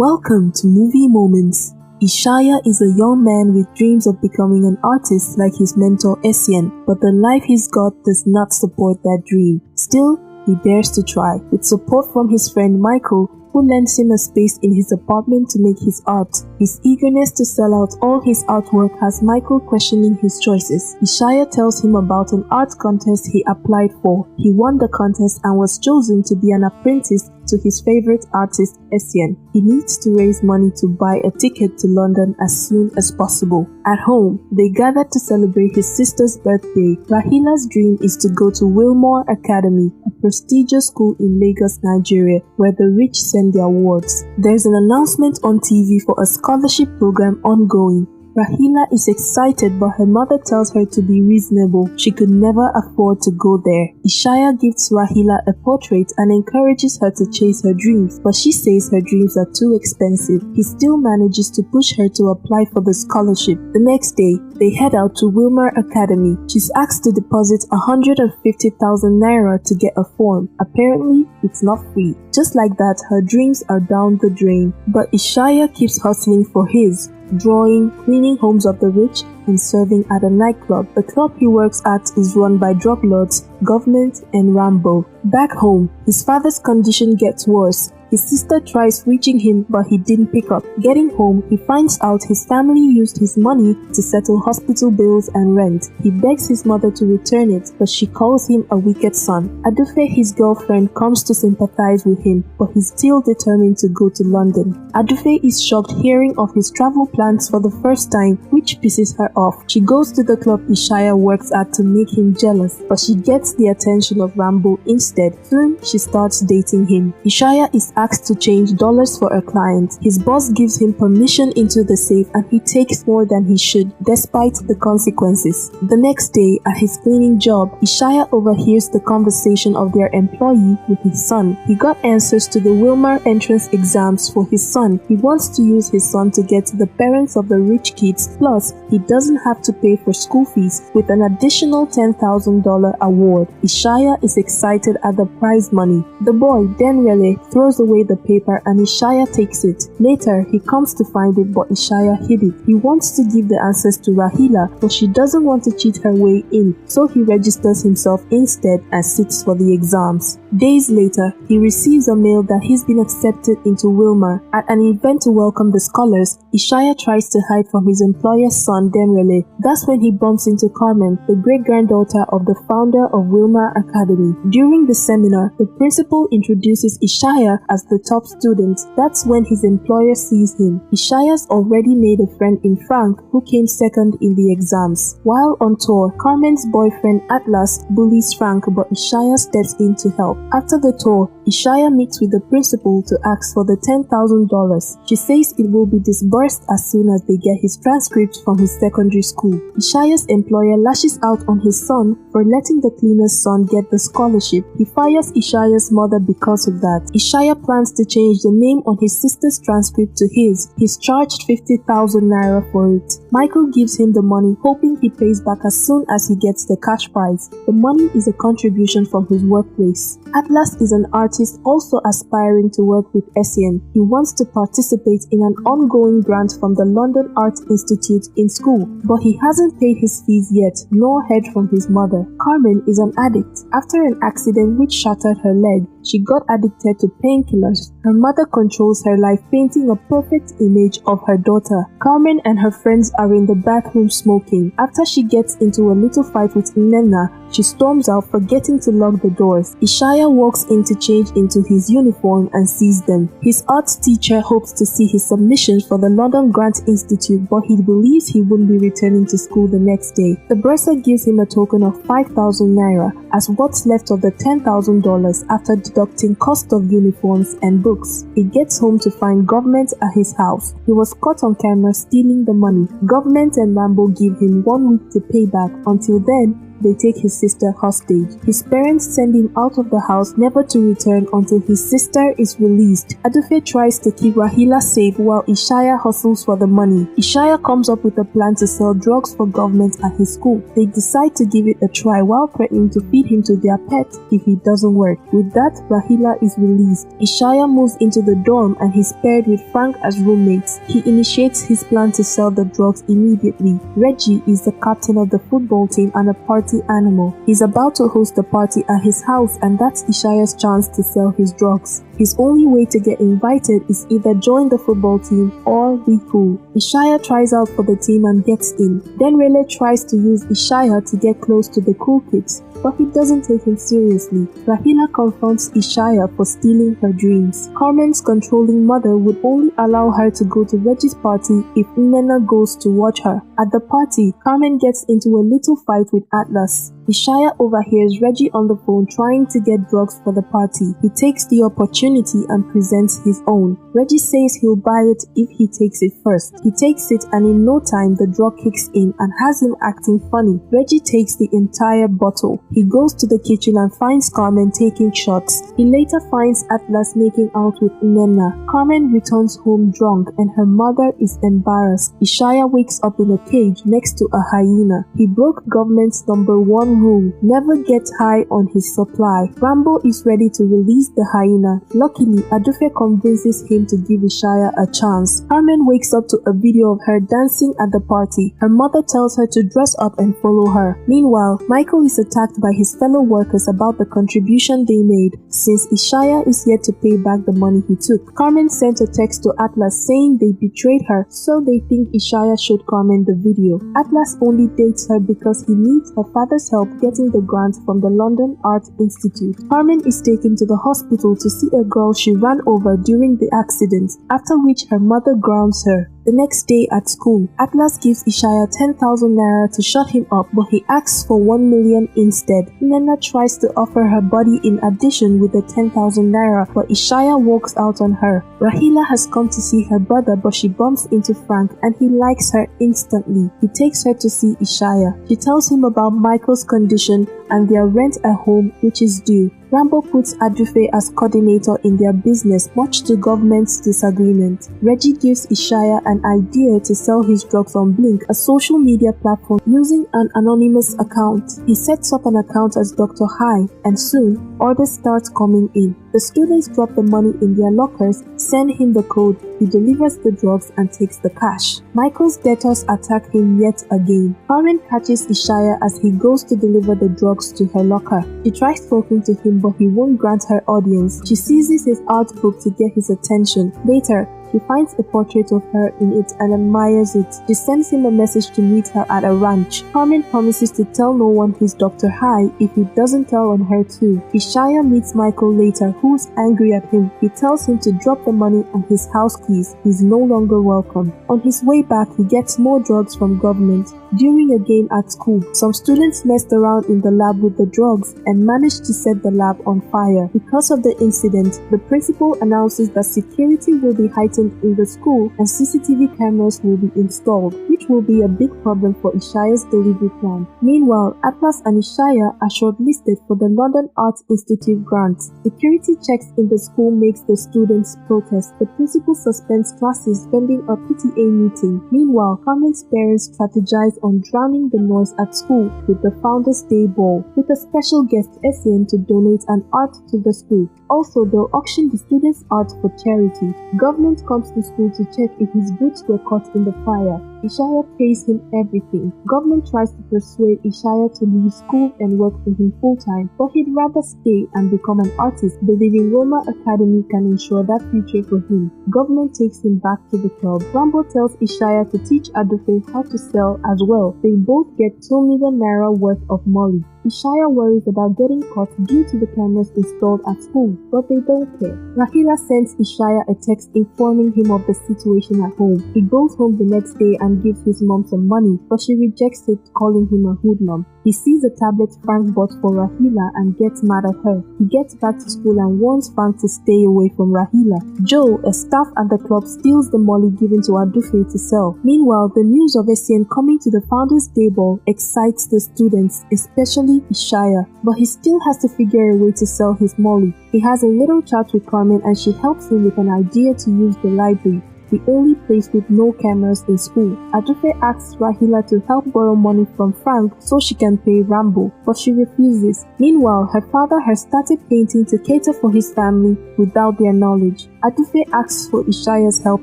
Welcome to Movie Moments. Ishaya is a young man with dreams of becoming an artist like his mentor Essien, but the life he's got does not support that dream. Still, he dares to try. With support from his friend Michael, who lends him a space in his apartment to make his art. His eagerness to sell out all his artwork has Michael questioning his choices. Ishaya tells him about an art contest he applied for. He won the contest and was chosen to be an apprentice to his favorite artist, Essien. He needs to raise money to buy a ticket to London as soon as possible. At home, they gather to celebrate his sister's birthday. Rahila's dream is to go to Wilmar Academy, a prestigious school in Lagos, Nigeria, where the rich send their awards. There's an announcement on TV for a scholarship program ongoing. Rahila is excited, but her mother tells her to be reasonable. She could never afford to go there. Ishaya gives Rahila a portrait and encourages her to chase her dreams, but she says her dreams are too expensive. He still manages to push her to apply for the scholarship. The next day, they head out to Wilmar Academy. She's asked to deposit 150,000 naira to get a form. Apparently, it's not free. Just like that, her dreams are down the drain. But Ishaya keeps hustling for his. Drawing, cleaning homes of the rich, and serving at a nightclub. The club he works at is run by drug lords, government, and Rambo. Back home, his father's condition gets worse. His sister tries reaching him, but he didn't pick up. Getting home, he finds out his family used his money to settle hospital bills and rent. He begs his mother to return it, but she calls him a wicked son. Adufe, his girlfriend, comes to sympathize with him, but he's still determined to go to London. Adufe is shocked hearing of his travel plans for the first time, which pisses her off. She goes to the club Ishaya works at to make him jealous, but she gets the attention of Rambo instead. Soon, she starts dating him. Ishaya is asked to change dollars for a client. His boss gives him permission into the safe and he takes more than he should, despite the consequences. The next day, at his cleaning job, Ishaya overhears the conversation of their employee with his son. He got answers to the Wilmar entrance exams for his son. He wants to use his son to get to the parents of the rich kids, plus he doesn't have to pay for school fees with an additional $10,000 award. Ishaya is excited at the prize money. The boy, Denrele, throws away the paper and Ishaya takes it. Later, he comes to find it, but Ishaya hid it. He wants to give the answers to Rahila, but she doesn't want to cheat her way in, so he registers himself instead and sits for the exams. Days later, he receives a mail that he's been accepted into Wilmar. At an event to welcome the scholars, Ishaya tries to hide from his employer's son, Demrele. That's when he bumps into Carmen, the great-granddaughter of the founder of Wilmar Academy. During the seminar, the principal introduces Ishaya as the top student. That's when his employer sees him. Ishaya's already made a friend in Frank, who came second in the exams. While on tour, Carmen's boyfriend Atlas bullies Frank, but Ishaya steps in to help. After the tour, Ishaya meets with the principal to ask for the $10,000. She says it will be disbursed as soon as they get his transcript from his secondary school. Ishaya's employer lashes out on his son for letting the cleaner's son get the scholarship. He fires Ishaya's mother because of that. Ishaya plans to change the name on his sister's transcript to his. He's charged 50,000 naira for it. Michael gives him the money, hoping he pays back as soon as he gets the cash prize. The money is a contribution from his workplace. Atlas is an artist also aspiring to work with Essien. He wants to participate in an ongoing grant from the London Art Institute in school, but he hasn't paid his fees yet, nor heard from his mother. Carmen is an addict. After an accident which shattered her leg, she got addicted to painkillers. Her mother controls her life, painting a perfect image of her daughter. Carmen and her friends are in the bathroom smoking. After she gets into a little fight with Nena, she storms out, forgetting to lock the doors. Ishaya walks in to change into his uniform and sees them. His art teacher hopes to see his submissions for the London Grant Institute, but he believes he won't be returning to school the next day. The bursar gives him a token of 5,000 naira as what's left of the $10,000 after deducting cost of uniforms and books. He gets home to find government at his house. He was caught on camera stealing the money. Government and Rambo give him 1 week to pay back. Until then, they take his sister hostage. His parents send him out of the house never to return until his sister is released. Adufe tries to keep Rahila safe while Ishaya hustles for the money. Ishaya comes up with a plan to sell drugs for government at his school. They decide to give it a try while threatening to feed him to their pet if it doesn't work. With that, Rahila is released. Ishaya moves into the dorm and he's paired with Frank as roommates. He initiates his plan to sell the drugs immediately. Reggie is the captain of the football team and a party animal. He's about to host a party at his house and that's Ishaya's chance to sell his drugs. His only way to get invited is either join the football team or be cool. Ishaya tries out for the team and gets in. Then Rele tries to use Ishaya to get close to the cool kids, but he doesn't take him seriously. Rahila confronts Ishaya for stealing her dreams. Carmen's controlling mother would only allow her to go to Reggie's party if Nena goes to watch her. At the party, Carmen gets into a little fight with Atlas. Ishaya overhears Reggie on the phone trying to get drugs for the party. He takes the opportunity and presents his own. Reggie says he'll buy it if he takes it first. He takes it and in no time the drug kicks in and has him acting funny. Reggie takes the entire bottle. He goes to the kitchen and finds Carmen taking shots. He later finds Atlas making out with Nena. Carmen returns home drunk and her mother is embarrassed. Ishaya wakes up in a cage next to a hyena. He broke government's #1 rule, never get high on his supply. Rambo is ready to release the hyena. Luckily, Adufe convinces him to give Ishaya a chance. Carmen wakes up to a video of her dancing at the party. Her mother tells her to dress up and follow her. Meanwhile, Michael is attacked by his fellow workers about the contribution they made, since Ishaya is yet to pay back the money he took. Carmen sent a text to Atlas saying they betrayed her, so they think Ishaya showed Carmen the video. Atlas only dates her because he needs her father's help getting the grant from the London Art Institute. Carmen is taken to the hospital to see a girl she ran over during the accident, after which her mother grounds her. The next day at school, Atlas gives Ishaya 10,000 naira to shut him up, but he asks for 1 million instead. Nena tries to offer her body in addition with the 10,000 naira, but Ishaya walks out on her. Rahila has come to see her brother, but she bumps into Frank and he likes her instantly. He takes her to see Ishaya. She tells him about Michael's condition and their rent at home, which is due. Rambo puts Adufe as coordinator in their business, much to government's disagreement. Reggie gives Ishaya an idea to sell his drugs on Blink, a social media platform, using an anonymous account. He sets up an account as Dr. High, and soon, orders start coming in. The students drop the money in their lockers, send him the code, he delivers the drugs and takes the cash. Michael's debtors attack him yet again. Carmen catches Ishaya as he goes to deliver the drugs to her locker. She tries talking to him but he won't grant her audience. She seizes his art book to get his attention. Later, she finds a portrait of her in it and admires it. She sends him a message to meet her at a ranch. Carmen promises to tell no one he's Dr. High if he doesn't tell on her too. Ishaya meets Michael later, who's angry at him. He tells him to drop the money and his house keys. He's no longer welcome. On his way back, he gets more drugs from government. During a game at school, some students messed around in the lab with the drugs and managed to set the lab on fire. Because of the incident, the principal announces that security will be heightened in the school and CCTV cameras will be installed, which will be a big problem for Ishaya's delivery plan. Meanwhile, Atlas and Ishaya are shortlisted for the London Art Institute grant. Security checks in the school makes the students protest. The principal suspends classes pending a PTA meeting. Meanwhile, Carmen's parents strategize on drowning the noise at school with the Founders Day Ball, with a special guest Essien to donate an art to the school. Also, they'll auction the students' art for charity. Government comes to school to check if his boots were caught in the fire. Ishaya pays him everything. Government tries to persuade Ishaya to leave school and work for him full-time, but he'd rather stay and become an artist, believing Wilmar Academy can ensure that future for him. Government takes him back to the club. Rambo tells Ishaya to teach Adufe how to sell as well. They both get 2 million naira worth of molly. Ishaya worries about getting caught due to the cameras installed at school, but they don't care. Rahila sends Ishaya a text informing him of the situation at home. He goes home the next day and gives his mom some money, but she rejects it, calling him a hoodlum. He sees a tablet Frank bought for Rahila and gets mad at her. He gets back to school and warns Frank to stay away from Rahila. Joe, a staff at the club, steals the molly given to Adufe to sell. Meanwhile, the news of Essien coming to the Founders Day ball excites the students, especially Ishaya, but he still has to figure a way to sell his molly. He has a little chat with Carmen and she helps him with an idea to use the library, the only place with no cameras in school. Adufe asks Rahila to help borrow money from Frank so she can pay Rambo, but she refuses. Meanwhile, her father has started painting to cater for his family without their knowledge. Adufe asks for Ishaya's help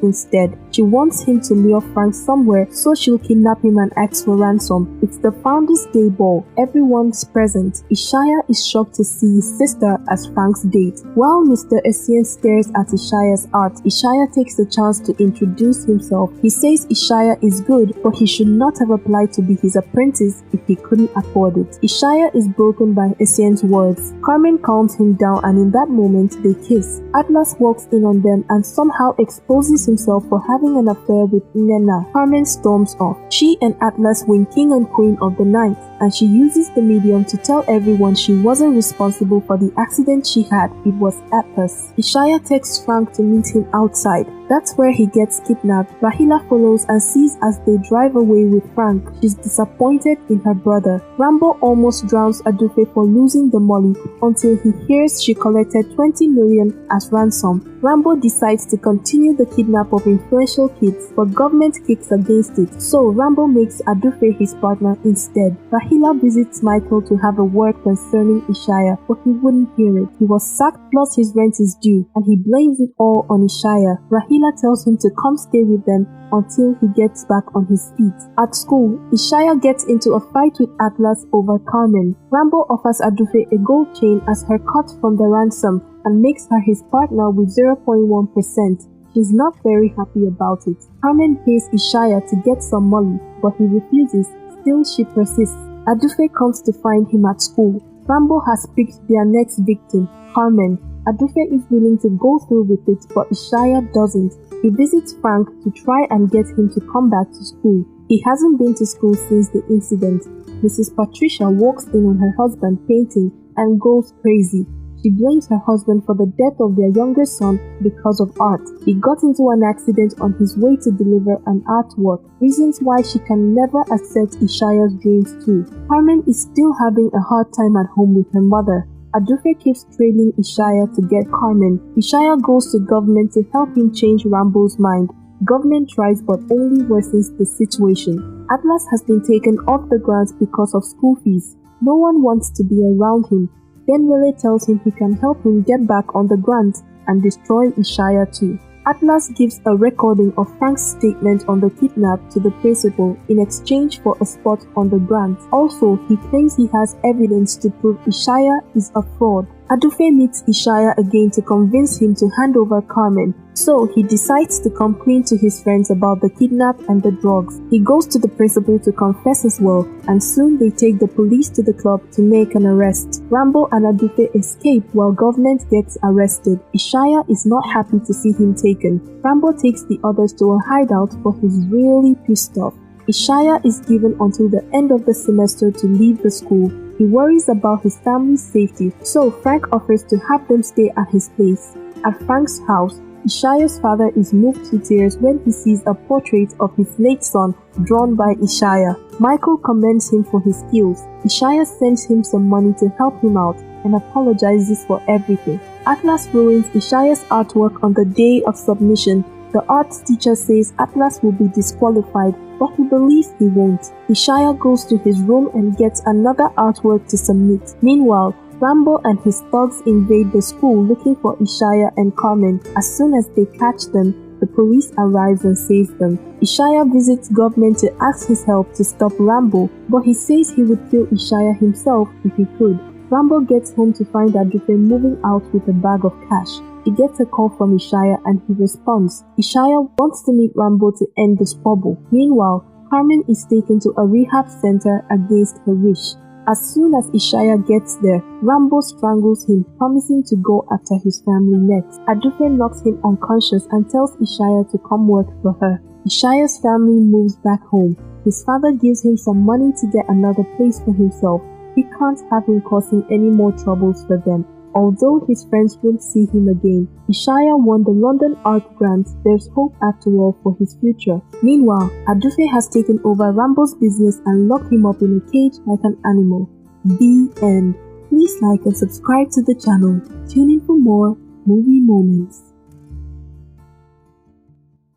instead. She wants him to lure Frank somewhere so she'll kidnap him and ask for ransom. It's the Founders Day ball. Everyone's present. Ishaya is shocked to see his sister as Frank's date. While Mr. Essien stares at Ishaya's art, Ishaya takes the chance to introduce himself. He says Ishaya is good, but he should not have applied to be his apprentice if he couldn't afford it. Ishaya is broken by Essien's words. Carmen calms him down and in that moment they kiss. Atlas walks in on them and somehow exposes himself for having an affair with Nena. Carmen storms off. She and Atlas win king and queen of the night, and she uses the medium to tell everyone she wasn't responsible for the accident she had. It was Atlas. Ishaya texts Frank to meet him outside. That's where he gets kidnapped. Rahila follows and sees as they drive away with Frank. She's disappointed in her brother. Rambo almost drowns Adufe for losing the molly until he hears she collected 20 million as ransom. Rambo decides to continue the kidnap of influential kids, but government kicks against it, so Rambo makes Adufe his partner instead. Rahila visits Michael to have a word concerning Ishaya, but he wouldn't hear it. He was sacked plus his rent is due, and he blames it all on Ishaya. Rahila tells him to come stay with them until he gets back on his feet. At school, Ishaya gets into a fight with Atlas over Carmen. Rambo offers Adufe a gold chain as her cut from the ransom and makes her his partner with 0.1%. She's not very happy about it. Carmen pays Ishaya to get some money, but he refuses. Still, she persists. Adufe comes to find him at school. Rambo has picked their next victim, Carmen. Adufe is willing to go through with it, but Ishaya doesn't. He visits Frank to try and get him to come back to school. He hasn't been to school since the incident. Mrs. Patricia walks in on her husband painting and goes crazy. She blames her husband for the death of their younger son because of art. He got into an accident on his way to deliver an artwork. Reasons why she can never accept Ishaya's dreams too. Carmen is still having a hard time at home with her mother. Adufe keeps trailing Ishaya to get Carmen. Ishaya goes to government to help him change Rambo's mind. Government tries but only worsens the situation. Atlas has been taken off the grounds because of school fees. No one wants to be around him. Then Rele tells him he can help him get back on the grant and destroy Ishaya too. Atlas gives a recording of Frank's statement on the kidnap to the principal in exchange for a spot on the grant. Also, he claims he has evidence to prove Ishaya is a fraud. Adufe meets Ishaya again to convince him to hand over Carmen, so he decides to come clean to his friends about the kidnap and the drugs. He goes to the principal to confess as well, and soon they take the police to the club to make an arrest. Rambo and Adufe escape while government gets arrested. Ishaya is not happy to see him taken. Rambo takes the others to a hideout, but he's really pissed off. Ishaya is given until the end of the semester to leave the school. He worries about his family's safety, so Frank offers to have them stay at his place. At Frank's house, Ishaya's father is moved to tears when he sees a portrait of his late son drawn by Ishaya. Michael commends him for his skills. Ishaya sends him some money to help him out and apologizes for everything. Atlas ruins Ishaya's artwork on the day of submission. The art teacher says Atlas will be disqualified, but he believes he won't. Ishaya goes to his room and gets another artwork to submit. Meanwhile, Rambo and his thugs invade the school looking for Ishaya and Carmen. As soon as they catch them, the police arrives and saves them. Ishaya visits government to ask his help to stop Rambo, but he says he would kill Ishaya himself if he could. Rambo gets home to find Adufe moving out with a bag of cash. He gets a call from Ishaya and he responds. Ishaya wants to meet Rambo to end the squabble. Meanwhile, Carmen is taken to a rehab center against her wish. As soon as Ishaya gets there, Rambo strangles him, promising to go after his family next. Adufe knocks him unconscious and tells Ishaya to come work for her. Ishaya's family moves back home. His father gives him some money to get another place for himself. He can't have him causing any more troubles for them. Although his friends won't see him again, Ishaya won the London Art Grant. There's hope after all for his future. Meanwhile, Adufe has taken over Rambo's business and locked him up in a cage like an animal. The end. Please like and subscribe to the channel. Tune in for more movie moments.